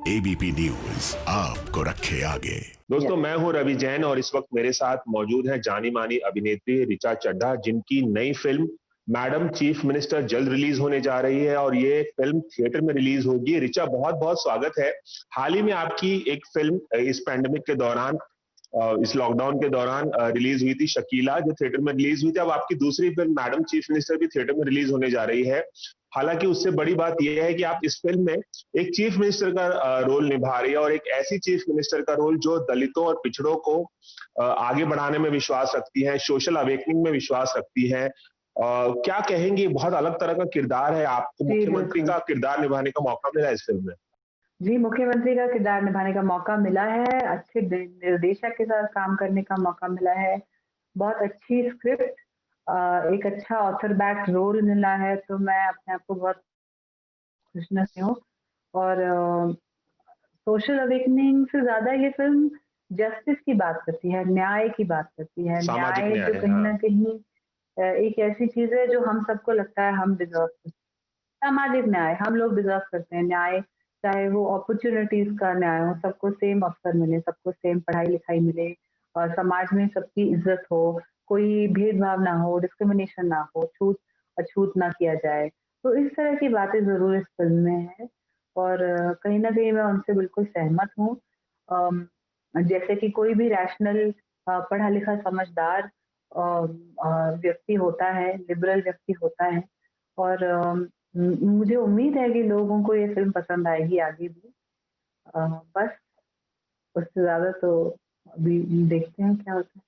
ABP News आपको रखे आगे। दोस्तों, मैं हूं रवि जैन और इस वक्त मेरे साथ मौजूद है जानी मानी अभिनेत्री ऋचा चड्ढा, जिनकी नई फिल्म मैडम चीफ मिनिस्टर जल्द रिलीज होने जा रही है और ये फिल्म थिएटर में रिलीज होगी। ऋचा, बहुत बहुत स्वागत है। हाल ही में आपकी एक फिल्म इस पैंडेमिक के दौरान, इस लॉकडाउन के दौरान रिलीज हुई थी, शकीला, जो थिएटर में रिलीज हुई थी। अब आपकी दूसरी फिल्म मैडम चीफ मिनिस्टर भी थिएटर में रिलीज होने जा रही है। हालांकि उससे बड़ी बात यह है कि आप इस फिल्म में एक चीफ मिनिस्टर का रोल निभा रही है, और एक ऐसी चीफ मिनिस्टर का रोल जो दलितों और पिछड़ों को आगे बढ़ाने में विश्वास रखती है, सोशल अवेकनिंग में विश्वास रखती है। क्या कहेंगे, बहुत अलग तरह का किरदार है, आपको जी, मुख्यमंत्री बिल्कुल। का किरदार निभाने का मौका मिला इस फिल्म में। जी, मुख्यमंत्री का किरदार निभाने का मौका मिला है, अच्छे निर्देशक के साथ काम करने का मौका मिला है, बहुत अच्छी स्क्रिप्ट, एक अच्छा ऑथर बैक रोल मिला है, तो मैं अपने आप को बहुत खुशनसीब हूँ। और सोशल अवेकनिंग से ज़्यादा ये फ़िल्म जस्टिस की बात करती है, न्याय की बात करती है। सामाजिक न्याय जो न्याय, कहीं हाँ। न कहीं एक ऐसी चीज़ है जो हम सबको लगता है हम डिज़र्व करते हैं। सामाजिक न्याय हम लोग डिज़र्व करते हैं, न्याय चाहे वो अपॉर्च्युनिटीज़ का न्याय हो, सबको सेम अवसर मिले, सबको सेम पढ़ाई-लिखाई मिले और समाज में सबकी इज़्ज़त हो, कोई भेदभाव ना हो, डिस्क्रिमिनेशन ना हो, छूत-अछूत ना किया जाए। तो इस तरह की बातें ज़रूर इस फ़िल्म में हैं और कहीं न कहीं मैं उनसे बिल्कुल सहमत हूँ। अम, जैसे कि कोई भी रैशनल पढ़ा-लिखा समझदार व्यक्ति होता है, लिबरल व्यक्ति होता है और मुझे उम्मीद है कि लोगों को ये फ़िल्म पसंद आएगी आगे भी। बस उससे ज़्यादा तो अभी देखते हैं क्या होता है।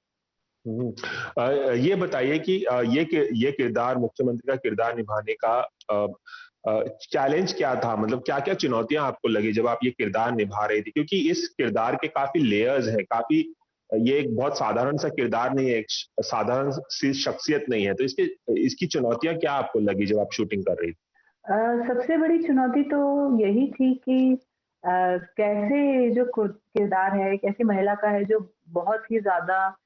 हम्म। ये बताइए कि ये किरदार, मुख्यमंत्री का किरदार निभाने का चैलेंज क्या था? मतलब क्या क्या चुनौतियां आपको लगी जब आप ये किरदार निभा रही थी? क्योंकि इस किरदार के काफी लेयर्स हैं, काफी, ये एक बहुत साधारण सा किरदार नहीं है, एक साधारण सी शख्सियत नहीं है। तो इसके इसकी चुनौतियां क्या आपको लगी जब आप शूटिंग कर रही थी? सबसे बड़ी चुनौती तो यही थी कि कैसे जो किरदार है एक ऐसी महिला का है जो बहुत ही ज़्यादा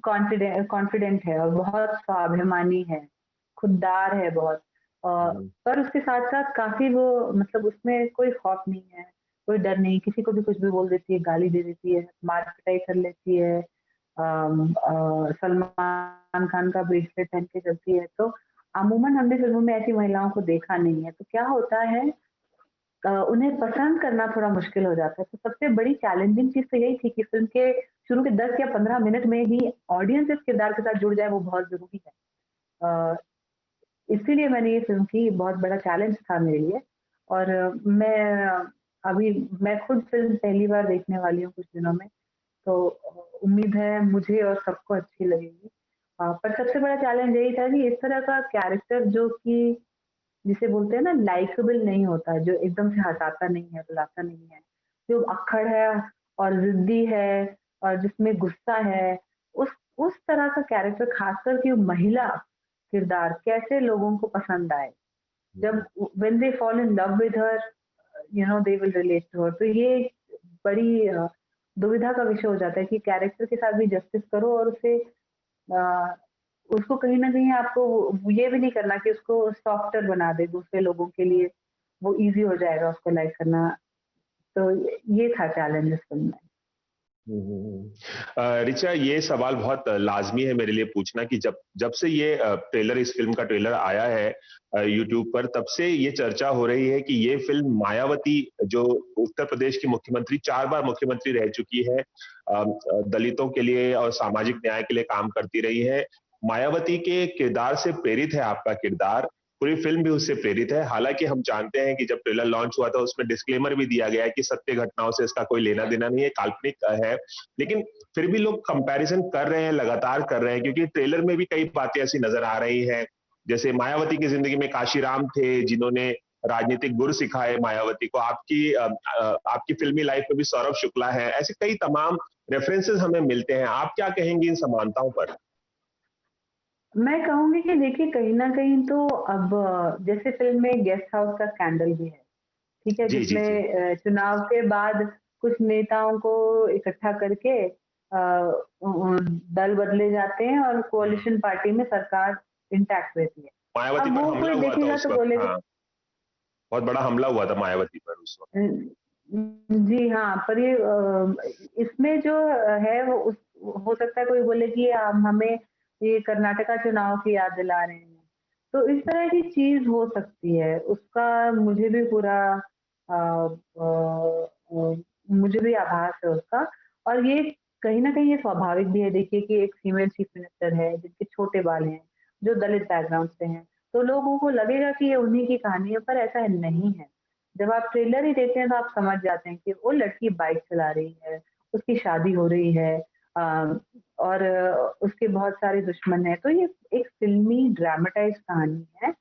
कॉन्फिडेंट है और बहुत स्वाभिमानी है, खुददार है बहुत। हम्म। पर उसके साथ-साथ काफ़ी वो मतलब उसमें कोई खौफ नहीं है, कोई डर नहीं, किसी को भी कुछ भी बोल देती है, गाली दे देती है, मार-पिटाई कर लेती है। सलमान खान का ब्रेसलेट पहन के चलती है, तो अमूमन हमने फ़िल्मों में ऐसी महिलाओं को देखा नहीं है, तो क्या होता है उन्हें पसंद करना थोड़ा मुश्किल हो जाता है। तो सबसे बड़ी चैलेंजिंग चीज़ तो यही थी कि फ़िल्म के शुरू के 10 या 15 मिनट में ही ऑडियंस इस किरदार के साथ जुड़ जाए, वो बहुत ज़रूरी है। अ, इसीलिए मैंने ये फ़िल्म की बहुत बड़ा चैलेंज था मेरे लिए और मैं खुद फ़िल्म पहली बार देखने वाली हूँ कुछ दिनों में, तो उम्मीद है मुझे और सबको अच्छी लगेगी। पर सबसे बड़ा चैलेंज यही था कि इस तरह का कैरेक्टर जो कि जिसे बोलते हैं ना लाइकेबल नहीं होता, जो एकदम से हँसाता नहीं है, रुलाता नहीं है, जो अक्खड़ है और ज़िद्दी है और जिसमें गुस्सा है, उस उस तरह का कैरेक्टर खासकर कि महिला किरदार कैसे लोगों को पसंद आए। जब when they fall in love with her, they will relate to her. तो ये बड़ी दुविधा का विषय हो जाता है कि कैरेक्टर के साथ भी जस्टिस करो और उसे अ, उसको कहीं न कहीं आपको ये भी नहीं करना कि उसको सॉफ्टर बना दे दूसरे लोगों के लिए, वो ईज़ी हो जाएगा उसको लाइक करना। तो ये था चैलेंज इस फ़िल्म में। ऋचा, ये सवाल बहुत लाजमी है मेरे लिए पूछना कि जब जब से ये ट्रेलर, इस फिल्म का ट्रेलर आया है यूट्यूब पर, तब से ये चर्चा हो रही है कि ये फिल्म मायावती, जो उत्तर प्रदेश की मुख्यमंत्री, 4 बार मुख्यमंत्री रह चुकी है, दलितों के लिए और सामाजिक न्याय के लिए काम करती रही है, मायावती के किरदार से प्रेरित है आपका किरदार, पूरी फिल्म भी उससे प्रेरित है। हालांकि हम जानते हैं कि जब ट्रेलर लॉन्च हुआ था उसमें डिस्क्लेमर भी दिया गया है कि सत्य घटनाओं से इसका कोई लेना देना नहीं है, काल्पनिक है। लेकिन फिर भी लोग कंपैरिजन कर रहे हैं, लगातार कर रहे हैं, क्योंकि ट्रेलर में भी कई बातें ऐसी नजर आ रही हैं। जैसे मायावती की जिंदगी में काशीराम थे, जिन्होंने राजनीतिक गुर सिखाए मायावती को। आपकी फिल्मी लाइफ में भी सौरभ शुक्ला है। ऐसे कई तमाम रेफरेंसेस हमें मिलते हैं। आप क्या कहेंगे इन समानताओं पर? मैं कहूँगी कि देखिए कहीं न कहीं तो अब जैसे फ़िल्म में गेस्ट हाउस का स्कैंडल भी है, ठीक है? जी, जी, जी। जिसमें चुनाव के बाद कुछ नेताओं को इकट्ठा करके दल बदले जाते हैं और कोalition पार्टी में सरकार इंटैक्ट रहती है। मायावती अब पर वो हमला कोई हुआ था देखेगा उस तो वक्त, बोलेगा हाँ। बहुत बड़ा हमला हुआ था मायावती पर उस वक़्त। जी हाँ, पर ये इसमें जो है वो हो सकता है कोई बोले कि हमें ये कर्नाटका चुनाव की याद दिला रहे हैं। तो इस तरह की चीज़ हो सकती है, उसका मुझे भी पूरा अ मुझे भी आभास है उसका। और ये कहीं न कहीं ये स्वाभाविक भी है, देखिए कि एक फीमेल चीफ मिनिस्टर है, जिनके छोटे बाल हैं, जो दलित बैकग्राउंड से हैं, तो लोगों को लगेगा कि ये उन्हीं की कहानी है, पर ऐसा नहीं है। जब आप ट्रेलर ही देखते हैं तो आप समझ जाते हैं कि वो लड़की बाइक चला रही है, उसकी शादी हो रही है, और उसके बहुत सारे दुश्मन हैं। तो ये एक फ़िल्मी ड्रामेटाइज़्ड कहानी है।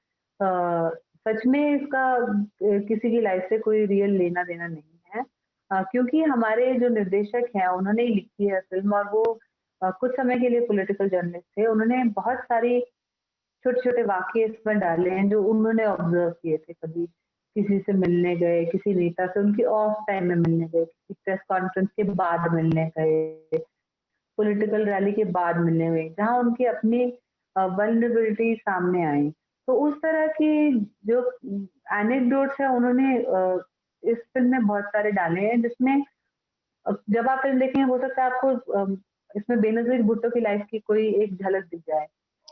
सच में इसका किसी की लाइफ़ से कोई रियल लेना-देना नहीं है। क्योंकि हमारे जो निर्देशक हैं उन्होंने ही लिखी है फ़िल्म, और वो कुछ समय के लिए पॉलिटिकल जर्नलिस्ट थे। उन्होंने बहुत सारी छोटे-छोटे वाक़ये इसमें डाले हैं जो उन्होंने ऑब्ज़र्व किए थे। कभी किसी से मिलने गए, किसी नेता से उनकी ऑफ टाइम में मिलने गए, किसी प्रेस कॉन्फ्रेंस के बाद मिलने गए, पॉलिटिकल रैली के बाद मिलने गए, जहाँ उनकी अपनी वल्नरेबिलिटी सामने आई। तो उस तरह की जो एनेक्डोट्स हैं उन्होंने इस फ़िल्म में बहुत सारे डाले हैं, जिसमें जब आप फ़िल्म देखेंगे हो सकता है आपको इसमें बेनज़ीर भुट्टो की लाइफ़ की कोई एक झलक दिख जाए।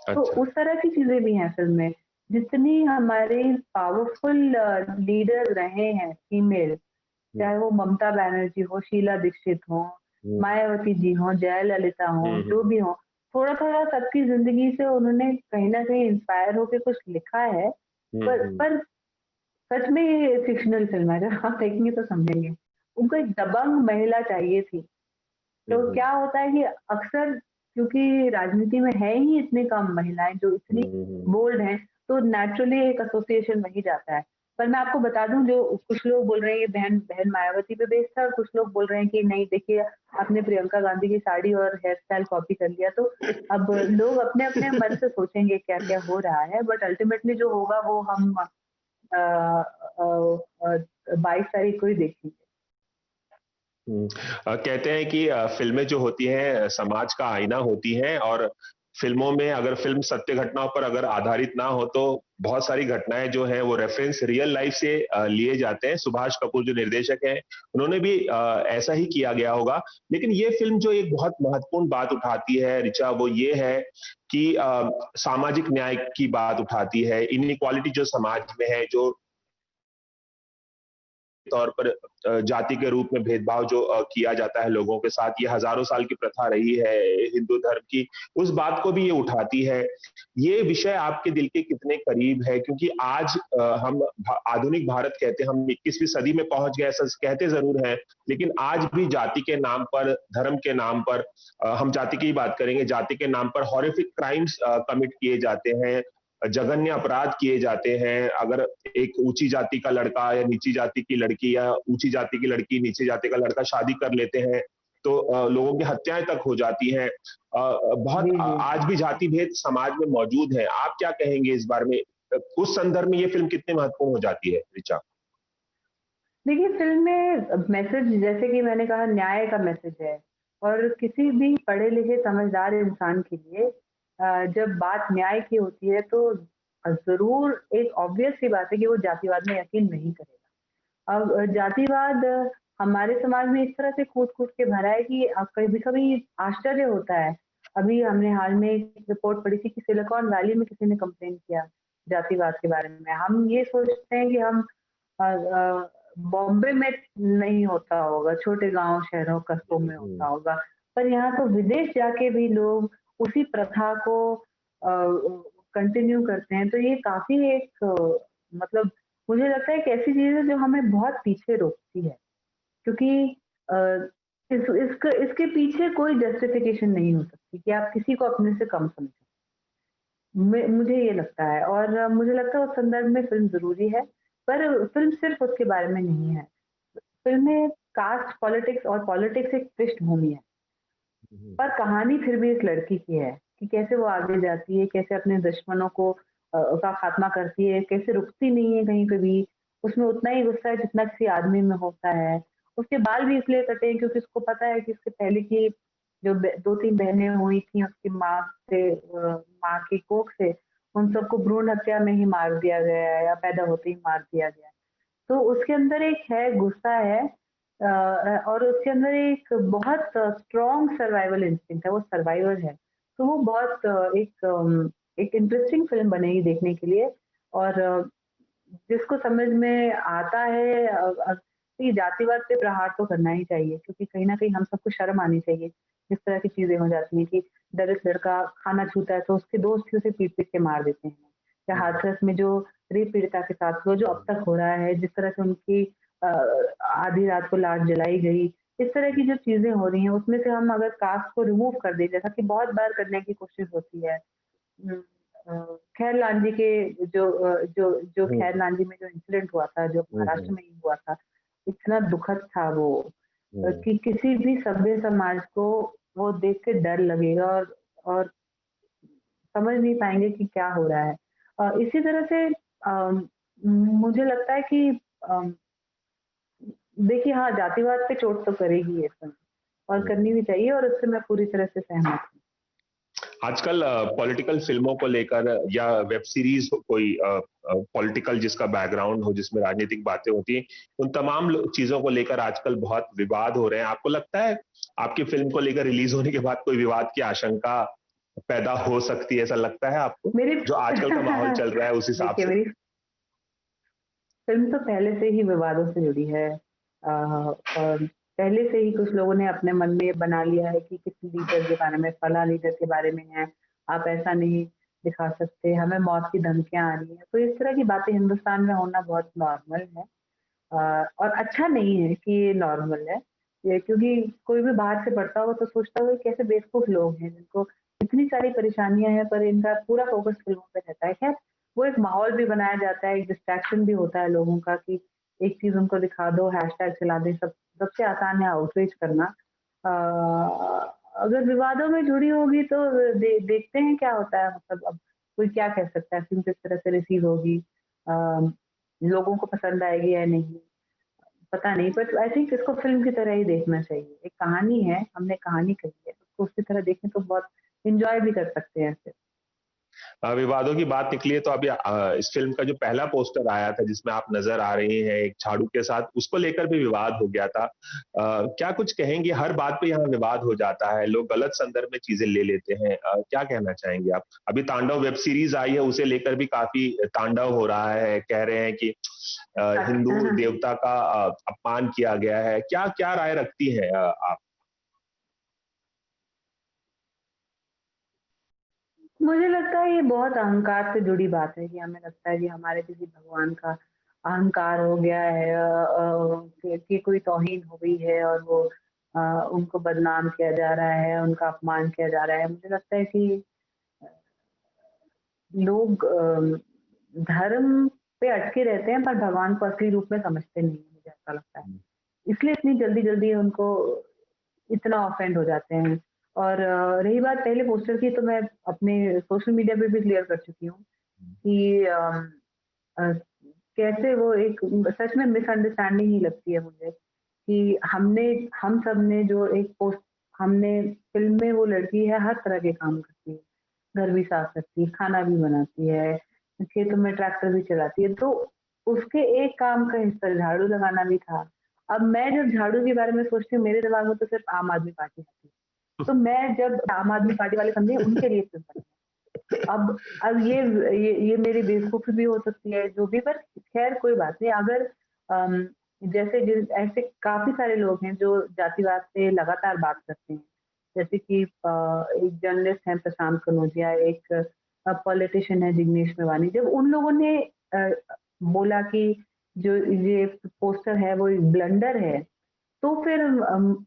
तो अच्छा। उस तरह की चीज़ें भी हैं फ़िल्म में। जितनी हमारे पावरफुल लीडर रहे हैं फीमेल, हुँ, चाहे वो ममता बनर्जी हो, शीला दीक्षित हो, हुँ, मायावती जी हों, जयललिता हों, हुँ, जो हुँ, भी हों, थोड़ा-थोड़ा सबकी ज़िंदगी से उन्होंने कहीं न कहीं इंस्पायर होके कुछ लिखा है। हुँ, हुँ, पर सच में ये फ़िक्शनल फ़िल्म है, जब आप देखेंगे तो समझेंगे। उनको एक दबंग महिला चाहिए थी। हुँ, तो हुँ, क्या होता है कि अक्सर क्योंकि राजनीति में है ही इतनी कम महिलाएँ जो इतनी हुँ, हुँ, बोल्ड हैं, तो नेचुरली एक एसोसिएशन वही जाता है। पर मैं आपको बता दूँ, जो कुछ लोग बोल रहे हैं ये बहन बहन मायावती पे बेस्ड था, और कुछ लोग बोल रहे हैं कि नहीं देखिए आपने प्रियंका गांधी की साड़ी और हेयर स्टाइल कॉपी कर लिया। तो अब लोग अपने-अपने मन से सोचेंगे क्या-क्या हो रहा है, बट अल्टीमेटली जो होगा वो हम 22 तारीख को ही देखेंगे। हुँ। कहते हैं कि फ़िल्में जो होती हैं समाज का आईना होती हैं और फ़िल्मों में अगर फ़िल्म सत्य घटनाओं पर अगर आधारित ना हो तो बहुत सारी घटनाएँ जो हैं वो रेफ़रेंस रियल लाइफ़ से लिए जाते हैं। सुभाष कपूर जो निर्देशक हैं, उन्होंने भी ऐसा ही किया गया होगा। लेकिन ये फ़िल्म जो एक बहुत महत्वपूर्ण बात उठाती है ऋचा, वो ये है कि सामाजिक न्याय की बात उठाती है, इनइक्वालिटी जो समाज में है, जो तौर पर जाति के रूप में भेदभाव जो किया जाता है लोगों के साथ, ये हज़ारों साल की प्रथा रही है हिंदू धर्म की, उस बात को भी ये उठाती है। ये विषय आपके दिल के कितने करीब है? क्योंकि आज हम आधुनिक भारत कहते हैं, हम 21वीं सदी में पहुँच गए ऐसा कहते ज़रूर हैं, लेकिन आज भी जाति के नाम पर, धर्म के नाम पर हम जाति की ही बात करेंगे, जाति के नाम पर हॉरिफिक क्राइम्स कमिट किए जाते हैं, जघन्य अपराध किए जाते हैं। अगर एक ऊंची जाति का लड़का या नीची जाति की लड़की या ऊंची जाति की लड़की नीची जाति का लड़का शादी कर लेते हैं तो लोगों की हत्याएं तक हो जाती हैं। बहुत जी, जी। आज भी जाति भेद समाज में मौजूद है। आप क्या कहेंगे इस बारे में? उस संदर्भ में ये फिल्म कितनी महत्वपूर्ण हो जाती है ऋचा? देखिए, फ़िल्म में मैसेज, जैसे कि मैंने कहा, न्याय का मैसेज है, और किसी भी पढ़े-लिखे समझदार इंसान के लिए जब बात न्याय की होती है तो ज़रूर एक ऑब्वियस सी बात है कि वो जातिवाद में यकीन नहीं करेगा। अब जातिवाद हमारे समाज में इस तरह से कूट-कूट के भरा है कि कभी-कभी आश्चर्य होता है। अभी हमने हाल में एक रिपोर्ट पढ़ी थी कि सिलिकॉन वैली में किसी ने कंप्लेन किया जातिवाद के बारे में। हम ये सोचते हैं कि हम बॉम्बे में नहीं होता होगा, छोटे गाँव, शहरों, कस्बों में होता होगा। पर यहाँ तो विदेश जाके भी लोग उसी प्रथा को कंटिन्यू करते हैं। तो ये काफ़ी एक मतलब मुझे लगता है एक ऐसी चीज़ है जो हमें बहुत पीछे रोकती है। क्योंकि अ, इसके पीछे कोई जस्टिफिकेशन नहीं हो सकती कि आप किसी को अपने से कम समझें। मुझे ये लगता है, और मुझे लगता है उस संदर्भ में फ़िल्म ज़रूरी है, पर फ़िल्म सिर्फ़ उसके बारे में नहीं है। फ़िल्म में कास्ट पॉलिटिक्स, और पॉलिटिक्स एक पृष्ठभूमि है, पर कहानी फिर भी इस लड़की की है कि कैसे वो आगे जाती है, कैसे अपने दुश्मनों को का खात्मा करती है, कैसे रुकती नहीं है कहीं पे भी। उसमें उतना ही गुस्सा है जितना किसी आदमी में होता है। उसके बाल भी इसलिए कटे हैं क्योंकि उसको पता है कि इससे पहले की जो 2-3 बहनें हुई थी उसकी माँ से, माँ की कोख से, उन सबको भ्रूण हत्या में ही मार दिया गया है या पैदा होते ही मार दिया गया है। तो उसके अंदर एक है, गुस्सा है, और उसके अंदर एक बहुत स्ट्रॉन्ग सर्वाइवल इंस्टिंक्ट है, वो सर्वाइवर है। तो वो बहुत एक इंटरेस्टिंग फ़िल्म बनेगी देखने के लिए। और जिसको समझ में आता है, ये जातिवाद पे प्रहार तो करना ही चाहिए, क्योंकि कहीं न कहीं हम सबको शर्म आनी चाहिए, जिस तरह की चीज़ें हो जाती हैं कि दलित लड़का खाना छूता है तो उसके दोस्त ही उसे पीट-पीट के मार देते हैं। या हाथरस में जो रेप पीड़िता के साथ हुआ, जो अब तक हो रहा है, जिस तरह से उनकी अ, आधी रात को लाश जलाई गई, इस तरह की जो चीज़ें हो रही हैं, उसमें से हम अगर कास्ट को रिमूव कर दें, जैसा कि बहुत बार करने की कोशिश होती है। हुँ, खैर लांजी के जो हम्म, खैर लांजी में जो इंसिडेंट हुआ था, जो महाराष्ट्र हम्म, में ही हुआ था, इतना दुखद था वो, हम्म, कि किसी भी सभ्य समाज को वो देख के डर लगेगा, और समझ नहीं पाएँगे कि क्या हो रहा है। इसी तरह से मुझे लगता है कि अम, देखिए हाँ, जातिवाद पे चोट तो करेगी ये फ़िल्म, और हम्म। करनी भी चाहिए, और उससे मैं पूरी तरह से सहमत हूँ। आजकल पॉलिटिकल फिल्मों को लेकर या वेब सीरीज हो कोई पॉलिटिकल जिसका बैकग्राउंड हो, जिसमें राजनीतिक बातें होती हैं, उन तमाम चीजों को लेकर आजकल बहुत विवाद हो रहे हैं। आपको लगता है आपकी फिल्म को लेकर रिलीज होने के बाद कोई विवाद की आशंका पैदा हो सकती है, ऐसा लगता है आपको, मेरी जो आजकल का माहौल चल रहा है उस हिसाब देखिए, से? मेरी फ़िल्म तो पहले से ही विवादों से जुड़ी है। और पहले से ही कुछ लोगों ने अपने मन में ये बना लिया है कि किसी लीडर के बारे में, फलाँ लीडर के बारे में है, आप ऐसा नहीं दिखा सकते, हमें मौत की धमकियाँ आ रही हैं। तो इस तरह की बातें हिंदुस्तान में होना बहुत नॉर्मल है। और अच्छा नहीं है कि ये नॉर्मल है। ये क्योंकि कोई भी बाहर से पढ़ता होगा तो सोचता होगा कैसे बेवकूफ़ लोग हैं, जिनको इतनी सारी परेशानियाँ हैं, पर इनका पूरा फ़ोकस फ़िल्मों पे रहता है। ख़ैर, वो एक माहौल भी बनाया जाता है, एक डिस्ट्रैक्शन भी होता है लोगों का कि एक चीज़ उनको दिखा दो, हैशटैग चला दें, सबसे आसान है आउटरीच करना। अगर विवादों में जुड़ी होगी तो देखते हैं क्या होता है, मतलब अब कोई क्या कह सकता है, फ़िल्म किस तरह से रिसीव होगी, अ, लोगों को पसंद आएगी या नहीं। पता नहीं, बट आई थिंक इसको फ़िल्म की तरह ही देखना चाहिए। एक कहानी है, हमने कहानी कही है, उसको उसी तरह देखें तो बहुत एन्जॉय भी कर सकते हैं फिर। विवादों की बात निकली है तो अभी इस फिल्म का जो पहला पोस्टर आया था जिसमें आप नजर आ रही हैं एक झाड़ू के साथ, उसको लेकर भी विवाद हो गया था। क्या कुछ कहेंगे? हर बात पे यहाँ विवाद हो जाता है, लोग गलत संदर्भ में चीजें ले लेते हैं। क्या कहना चाहेंगे आप? अभी तांडव वेब सीरीज आई है, उसे लेकर भी काफी तांडव हो रहा है, कह रहे हैं कि हिंदू अच्छा, देवता का अपमान किया गया है। क्या क्या राय रखती हैं आप? मुझे लगता है ये बहुत अहंकार से जुड़ी बात है, कि हमें लगता है कि हमारे किसी भगवान का अहंकार हो गया है, कि कोई तौहीन हो गई है, और वो उनको बदनाम किया जा रहा है, उनका अपमान किया जा रहा है। मुझे लगता है कि लोग धर्म पे अटके रहते हैं, पर भगवान को असली रूप में समझते नहीं हैं, मुझे ऐसा लगता है। इसलिए इतनी जल्दी-जल्दी उनको इतना ऑफेंड हो जाते हैं। और रही बात पहले पोस्टर की, तो मैं अपने सोशल मीडिया पे भी क्लियर कर चुकी हूँ कि अ, कैसे वो एक सच में मिसअंडरस्टैंडिंग ही लगती है मुझे, कि हम सब ने जो एक पोस्ट हमने फ़िल्म में वो लड़की है, हर तरह के काम करती है। घर भी साफ करती है, खाना भी बनाती है, खेतों में ट्रैक्टर भी चलाती है, तो उसके एक काम का हिस्सा झाड़ू लगाना भी था। अब मैं जब झाड़ू के बारे में सोचती हूँ, मेरे दिमाग में तो सिर्फ़ आम आदमी पार्टी आती है। तो मैं जब आम आदमी पार्टी वाले समझे उनके लिए फ़िल्म बनी है। अब ये मेरी बेवकूफ़ी भी हो सकती है, जो भी, पर ख़ैर कोई बात नहीं। अगर अम, जैसे ऐसे काफ़ी सारे लोग हैं जो जातिवाद पे लगातार बात करते हैं। जैसे कि एक जर्नलिस्ट हैं प्रशांत कनौजिया, एक पॉलिटिशियन है जिग्नेश मेवानी। जब उन लोगों ने अ, बोला कि जो ये पोस्टर है वो एक ब्लंडर है, तो फिर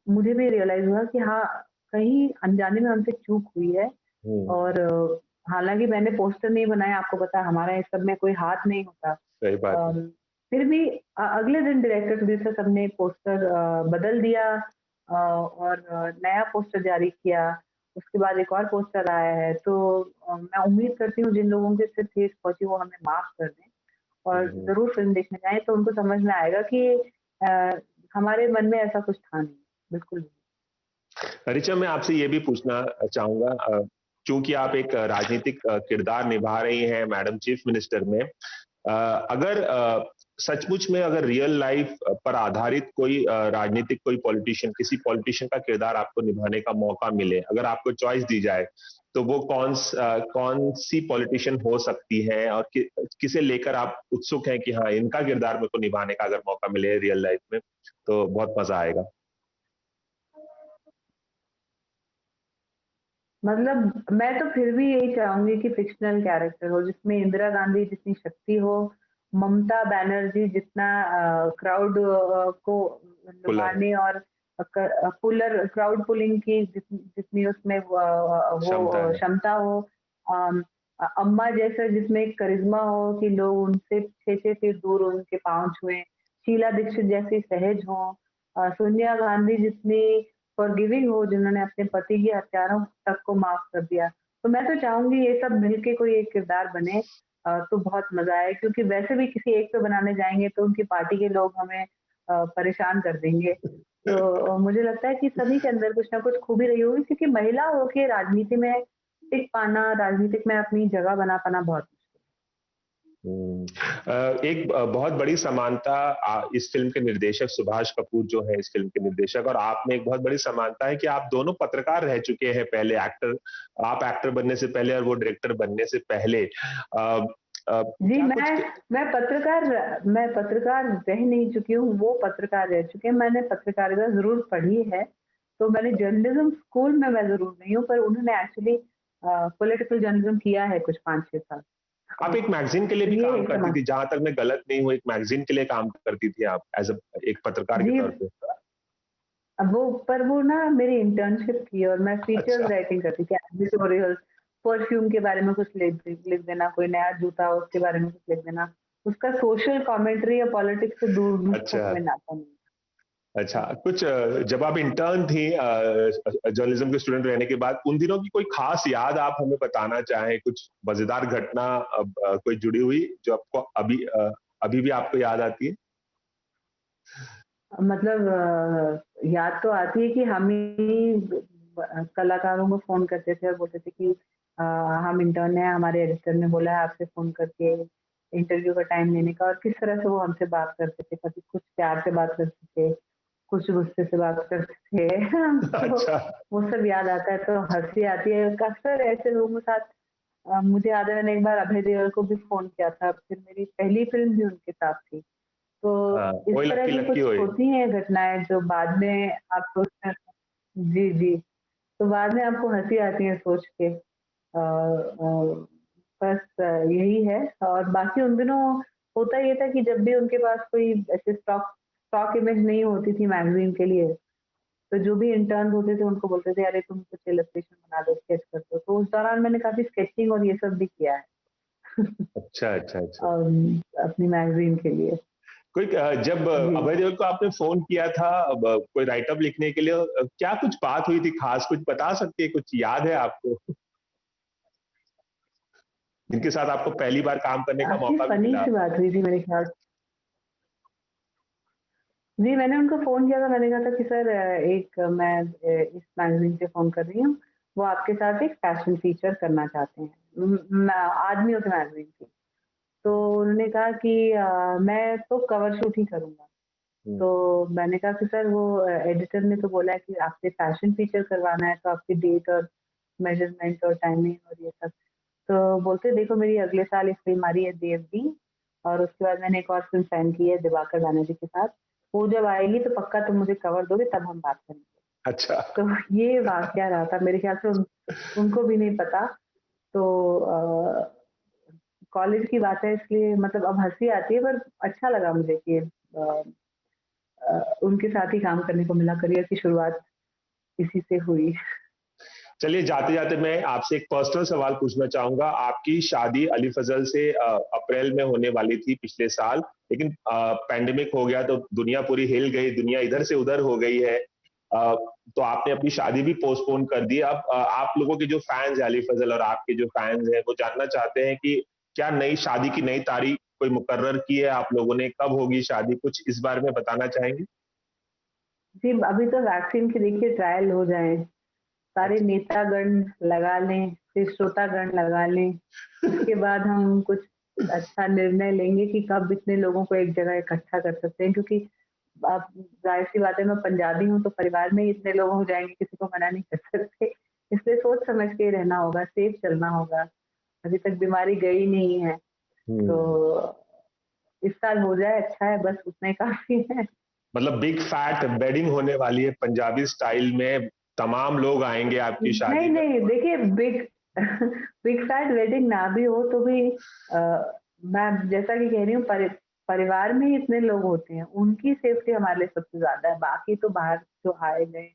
मुझे भी रियलाइज़ हुआ कि हाँ, कहीं अनजाने में हमसे चूक हुई है। हम्म, और हालाँकि मैंने पोस्टर नहीं बनाया, आपको पता है हमारा इस सब में कोई हाथ नहीं होता। सही बात है। अम, फिर भी अगले दिन डायरेक्टर प्रोड्यूसर सबने पोस्टर बदल दिया, और नया पोस्टर जारी किया। उसके बाद एक और पोस्टर आया है, तो मैं उम्मीद करती हूँ जिन लोगों के इससे ठेस पहुँची वो हमें माफ़ कर दें, और हम्म। ज़रूर फ़िल्म देखने जाएँ, तो उनको समझ में आएगा कि अ, हमारे मन में ऐसा कुछ था नहीं, बिल्कुल भी। ऋचा, मैं आपसे ये भी पूछना चाहूंगा, चूंकि आप एक राजनीतिक किरदार निभा रही हैं मैडम चीफ मिनिस्टर में, अगर सचमुच में अगर रियल लाइफ पर आधारित कोई राजनीतिक कोई पॉलिटिशियन, किसी पॉलिटिशियन का किरदार आपको निभाने का मौका मिले, अगर आपको चॉइस दी जाए, तो वो कौन सी पॉलिटिशियन हो सकती है और किसे लेकर आप उत्सुक हैं कि हाँ, इनका किरदार मेरे को निभाने का अगर मौका मिले रियल लाइफ में, तो बहुत मजा आएगा। मतलब मैं तो फिर भी यही चाहूंगी कि फिक्शनल कैरेक्टर हो जिसमें इंदिरा गांधी जितनी शक्ति हो, ममता बनर्जी जितना क्राउड को पुलर, लुभाने और पुलर क्राउड पुलिंग की जितनी उसमें क्षमता वो है। क्षमता हो, अम, अम्मा जैसा जिसमें एक करिश्मा हो कि लोग उनसे 6 6 फीट दूर उनके पांव छुए, शीला दीक्षित जैसी सहज हो, सोनिया गांधी जितनी फॉरगिविंग हो जिन्होंने अपने पति की हत्यारों तक को माफ कर दिया। तो मैं तो चाहूंगी ये सब मिलके कोई एक किरदार बने, तो बहुत मजा आए क्योंकि वैसे भी किसी एक पे बनाने जाएंगे तो उनकी पार्टी के लोग हमें परेशान कर देंगे। तो मुझे लगता है कि सभी के अंदर कुछ ना कुछ खूबी रही होगी क्योंकि महिला होके राजनीति में टिक पाना, राजनीतिक में अपनी जगह बना पाना बहुत एक बहुत बड़ी समानता इस फिल्म के निर्देशक सुभाष कपूर जो है इस फिल्म के निर्देशक, और आप में एक बहुत बड़ी समानता है कि आप दोनों पत्रकार रह चुके हैं पहले, एक्टर, आप एक्टर बनने से पहले और वो डायरेक्टर बनने से पहले। जी, क्या कुछ मैं पत्रकार रह नहीं चुकी हूँ, वो पत्रकार रह चुके हैं। मैंने पत्रकारिता ज़रूर पढ़ी है, तो मैंने जर्नलिज़्म स्कूल में मैं ज़रूर नहीं हूँ, पर उन्होंने एक्चुअली पॉलिटिकल जर्नलिज़्म किया है कुछ 5-6 साल। आप एक मैगजीन के लिए तो भी ये काम एक करती समा थी, जहां तक मैं गलत नहीं हूँ, एक मैगजीन के लिए काम करती थी आप एज एक पत्रकार के जी, तौर पे। अब वो ना मेरी इंटर्नशिप थी और मैं फीचर्स अच्छा। राइटिंग करती थी, एडिटोरियल, परफ्यूम के बारे में कुछ लिख लिख देना, कोई नया जूता हो उसके बारे में कुछ लिख देना। उसका सोशल कमेंट्री या पॉलिटिक्स से दूर अच्छा। हमें नाता नहीं। अच्छा, कुछ जब आप इंटर्न थी जर्नलिज्म के स्टूडेंट रहने के बाद, उन दिनों की कोई खास याद आप हमें बताना चाहें, कुछ मजेदार घटना कोई जुड़ी हुई जो आपको अभी भी आपको याद आती है? मतलब याद तो आती है कि हम ही कलाकारों को फ़ोन करते थे और बोलते थे कि हम इंटर्न हैं, हमारे एडिटर ने बोला है आपसे फ़ोन करके इंटरव्यू का टाइम लेने का, और किस तरह से वो हमसे बात करते थे। कभी कुछ प्यार से बात करते थे, कुछ गुस्से से बात करते थे। तो अच्छा। वो सब याद आता है तो हँसी आती है। अक्सर ऐसे लोगों के साथ मुझे याद है मैंने एक बार अभय देओल को भी फ़ोन किया था, फिर मेरी पहली फ़िल्म भी उनके साथ थी। तो हाँ, इस ओए तरह लक्की की लक्की कुछ ओए। होती हैं घटनाएँ जो बाद में आप सोचते हैं। जी, जी। तो बाद में आपको हँसी आती है सोच के। बस यही है और बाकी उन दिनों होता ये था कि जब भी उनके पास कोई ऐसे स्टॉक स्टॉक इमेज नहीं होती थी मैगज़ीन के लिए, तो जो भी इंटर्न्स होते थे उनको बोलते थे, "अरे तुम कुछ इलस्ट्रेशन बना दो, स्केच कर दो।" तो उस दौरान मैंने काफ़ी स्केचिंग और ये सब भी किया है। अच्छा, अच्छा, अच्छा। अपनी मैगज़ीन के लिए। कोई जब जी। अभय देओल को आपने फोन किया था कोई राइटअप लिखने के लिए, क्या कुछ बात हुई थी खास, कुछ बता सकती है, कुछ याद है आपको जिनके साथ आपको पहली बार काम करने का काफ़ी मौका भी फ़नी मिला? सी बात हुई थी मेरे ख़्याल से। जी, मैंने उनको फ़ोन किया था, मैंने कहा था कि सर मैं इस मैगज़ीन से फ़ोन कर रही हूँ, वो आपके साथ एक फ़ैशन फ़ीचर करना चाहते हैं। मैं आदमियों की मैगज़ीन थी। तो उन्होंने कहा कि मैं तो कवर शूट ही करूँगा। हम्म। तो मैंने कहा कि सर वो एडिटर ने तो बोला है कि आपसे फ़ैशन फ़ीचर करवाना है, तो आपकी डेट और मेज़रमेंट और टाइमिंग और ये सब। तो बोलते देखो मेरी अगले साल एक फ़िल्म आ रही है देवदी, और उसके बाद मैंने एक और फ़िल्म साइन की है दिवाकर बैनर्जी के साथ। वो जब आएगी तो पक्का तुम मुझे कवर दोगे तब हम बात करेंगे। अच्छा। तो ये वाक़या रहा था मेरे ख़्याल से उनको भी नहीं पता। तो कॉलेज की बात है इसलिए मतलब अब हँसी आती है पर अच्छा लगा मुझे कि उनके साथ ही काम करने को मिला, करियर की शुरुआत इसी से हुई। चलिए, जाते जाते मैं आपसे एक पर्सनल सवाल पूछना चाहूंगा। आपकी शादी अली फजल से अप्रैल में होने वाली थी पिछले साल, लेकिन पैंडेमिक हो गया तो दुनिया पूरी हिल गई, दुनिया इधर से उधर हो गई है। तो आपने अपनी शादी भी पोस्टपोन कर दी। अब आप लोगों के जो फैंस हैं अली फजल और आपके जो फैंस हैं वो जानना चाहते हैं कि क्या नई शादी की नई तारीख कोई मुकर्रर की है आप लोगों ने, कब होगी शादी, कुछ इस बारे में बताना चाहेंगे? जी, अभी तो वैक्सीन के देखिए ट्रायल हो जाएँ, सारे अच्छा। नेतागण लगा लें, फिर श्रोतागण लगा लें, उसके बाद हम कुछ अच्छा निर्णय लेंगे कि कब इतने लोगों को एक जगह इकट्ठा कर सकते हैं, क्योंकि अब ज़ाहिर-सी बात है, मैं पंजाबी हूँ तो परिवार में ही इतने लोग हो जाएँगे, किसी को मना नहीं कर सकते। इसलिए सोच समझ के ही रहना होगा, सेफ चलना होगा। अभी तक बीमारी गई नहीं है, हम्म। तो इस साल हो जाए अच्छा है, बस उतना ही काफ़ी है। मतलब बिग फैट वेडिंग होने वाली है पंजाबी स्टाइल में, तमाम लोग आएंगे आपकी नहीं, शादी में। नहीं, देखिए बिग बिग फैट वेडिंग ना भी हो तो भी मैं जैसा कि कह रही हूँ, परिवार में ही इतने लोग होते हैं, उनकी सेफ्टी हमारे लिए सबसे ज़्यादा है। बाकी तो बाहर जो आए गए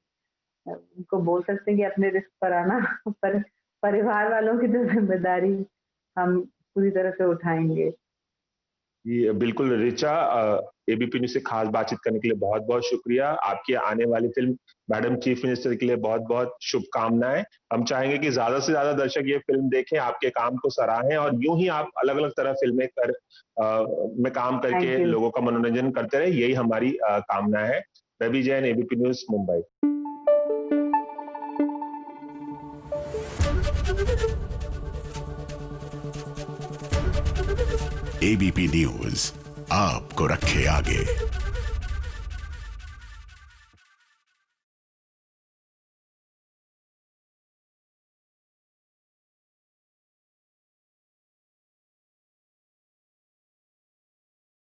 उनको बोल सकते हैं कि अपने रिस्क पर आना, पर परिवार वालों की तो ज़िम्मेदारी हम पूरी तरह से उठाएँगे। जी, बिल्कुल ऋचा, एबीपी न्यूज़ से खास बातचीत करने के लिए बहुत-बहुत शुक्रिया। आपकी आने वाली फ़िल्म मैडम चीफ मिनिस्टर के लिए बहुत-बहुत शुभकामनाएँ। हम चाहेंगे कि ज़्यादा से ज़्यादा दर्शक ये फ़िल्म देखें, आपके काम को सराहें और यूँ ही आप अलग-अलग तरह फ़िल्में में काम करके थैंक यू। लोगों का मनोरंजन करते रहें, यही हमारी कामना है। Ravi Jain, ABP News, Mumbai. ABP News आपको रखे आगे।